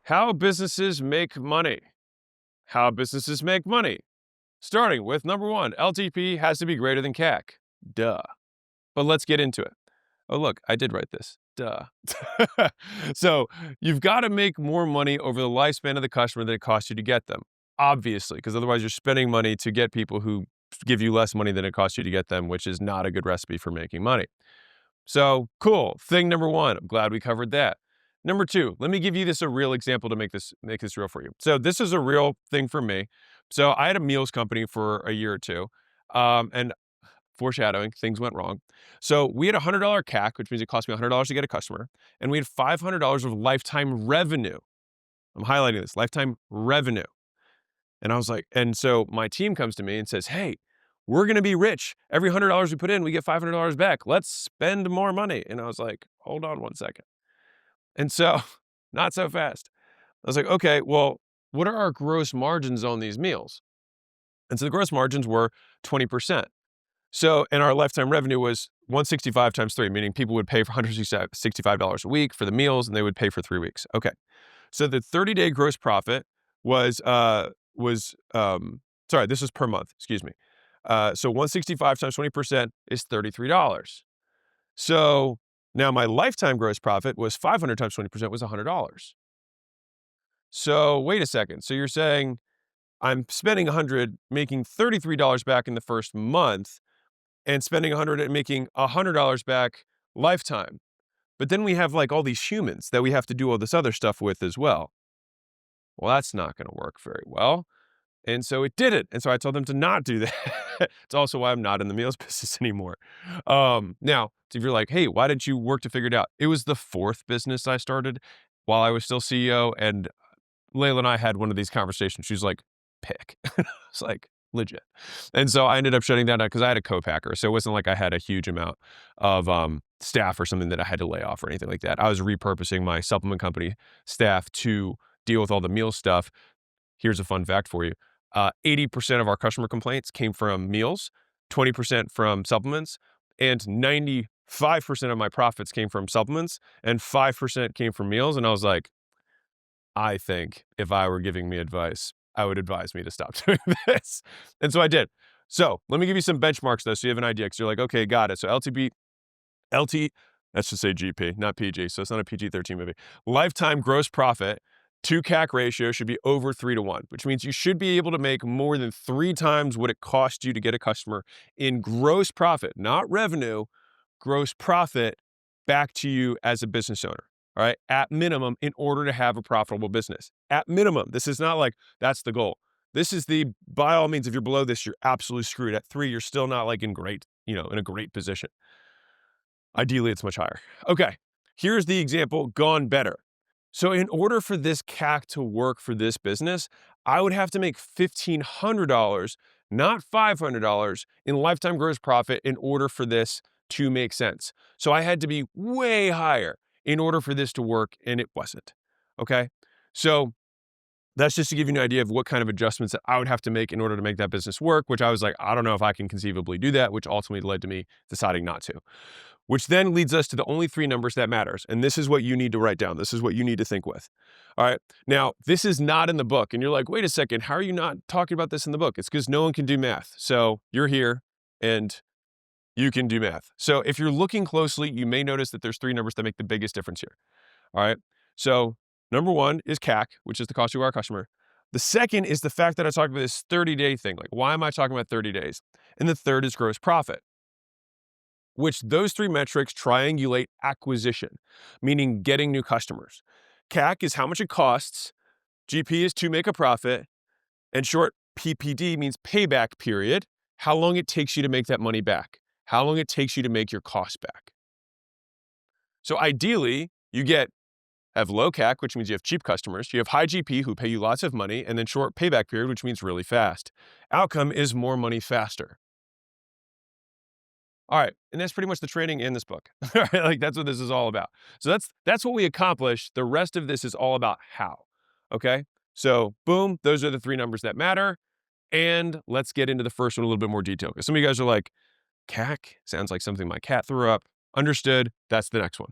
How businesses make money. How businesses make money. Starting with number one, LTP has to be greater than CAC. Duh. But let's get into it. Oh, look, I did write this. Duh. So you've got to make more money over the lifespan of the customer than it costs you to get them. Obviously, because otherwise you're spending money to get people who give you less money than it costs you to get them, which is not a good recipe for making money. So cool. Thing number one, I'm glad we covered that. Number two, let me give you this a real example to make this real for you. So this is a real thing for me. So I had a meals company for a year or two, and foreshadowing, things went wrong. So we had a $100 CAC, which means it cost me $100 to get a customer, and we had $500 of lifetime revenue. I'm highlighting this lifetime revenue. And I was like, and so my team comes to me and says, "Hey, we're going to be rich. Every $100 we put in, we get $500 back. Let's spend more money." And I was like, "Hold on one second." And so, not so fast. I was like, "Okay, well, what are our gross margins on these meals?" And so the gross margins were 20%. So, and our lifetime revenue was 165 times 3, meaning people would pay for $165 a week for the meals and they would pay for 3 weeks. Okay. So the 30-day gross profit was, sorry, this is per month, excuse me. So 165 times 20% is $33. So now my lifetime gross profit was 500 times 20% was $100. So wait a second. So you're saying I'm spending 100, making $33 back in the first month, and spending 100 and making $100 back lifetime. But then we have like all these humans that we have to do all this other stuff with as well. Well, that's not going to work very well. And so it didn't. And so I told them to not do that. It's also why I'm not in the meals business anymore. Now, if you're like, "Hey, why didn't you work to figure it out?" It was the fourth business I started while I was still CEO. And Layla and I had one of these conversations. She's like, "Pick." It's like, legit. And so I ended up shutting that down because I had a co-packer. So it wasn't like I had a huge amount of staff or something that I had to lay off or anything like that. I was repurposing my supplement company staff to deal with all the meal stuff. Here's a fun fact for you. 80% of our customer complaints came from meals, 20% from supplements, and 95% of my profits came from supplements, and 5% came from meals. And I was like, I think if I were giving me advice, I would advise me to stop doing this. And so I did. So let me give you some benchmarks though, so you have an idea. Because you're like, okay, got it. So LT, let's just say GP, not PG. So it's not a PG-13 movie. Lifetime gross profit to CAC ratio should be over 3-to-1, which means you should be able to make more than 3 times what it cost you to get a customer in gross profit, not revenue, gross profit back to you as a business owner. All right. At minimum, in order to have a profitable business. At minimum, this is not like that's the goal. This is by all means, if you're below this, you're absolutely screwed. At 3, you're still not like in a great position. Ideally, it's much higher. Okay. Here's the example gone better. So in order for this CAC to work for this business, I would have to make $1,500, not $500 in lifetime gross profit in order for this to make sense. So I had to be way higher in order for this to work, and it wasn't. Okay. So that's just to give you an idea of what kind of adjustments that I would have to make in order to make that business work, which I was like, I don't know if I can conceivably do that, which ultimately led to me deciding not to. Which then leads us to the only 3 numbers that matters. And this is what you need to write down. This is what you need to think with. All right. Now, this is not in the book. And you're like, wait a second, how are you not talking about this in the book? It's because no one can do math. So you're here and you can do math. So if you're looking closely, you may notice that there's 3 numbers that make the biggest difference here. All right. So number 1 is CAC, which is the cost to our customer. The second is the fact that I talked about this 30-day thing. Like, why am I talking about 30 days? And the third is gross profit, which those 3 metrics triangulate acquisition, meaning getting new customers. CAC is how much it costs. GP is to make a profit. And short PPD means payback period, how long it takes you to make that money back, how long it takes you to make your cost back. So ideally, you have low CAC, which means you have cheap customers. You have high GP who pay you lots of money, and then short payback period, which means really fast. Outcome is more money faster. All right, and that's pretty much the training in this book. All right, like that's what this is all about. So that's what we accomplished. The rest of this is all about how. Okay, so boom, those are the 3 numbers that matter. And let's get into the first one a little bit more detail because some of you guys are like, CAC sounds like something my cat threw up. Understood. That's the next one.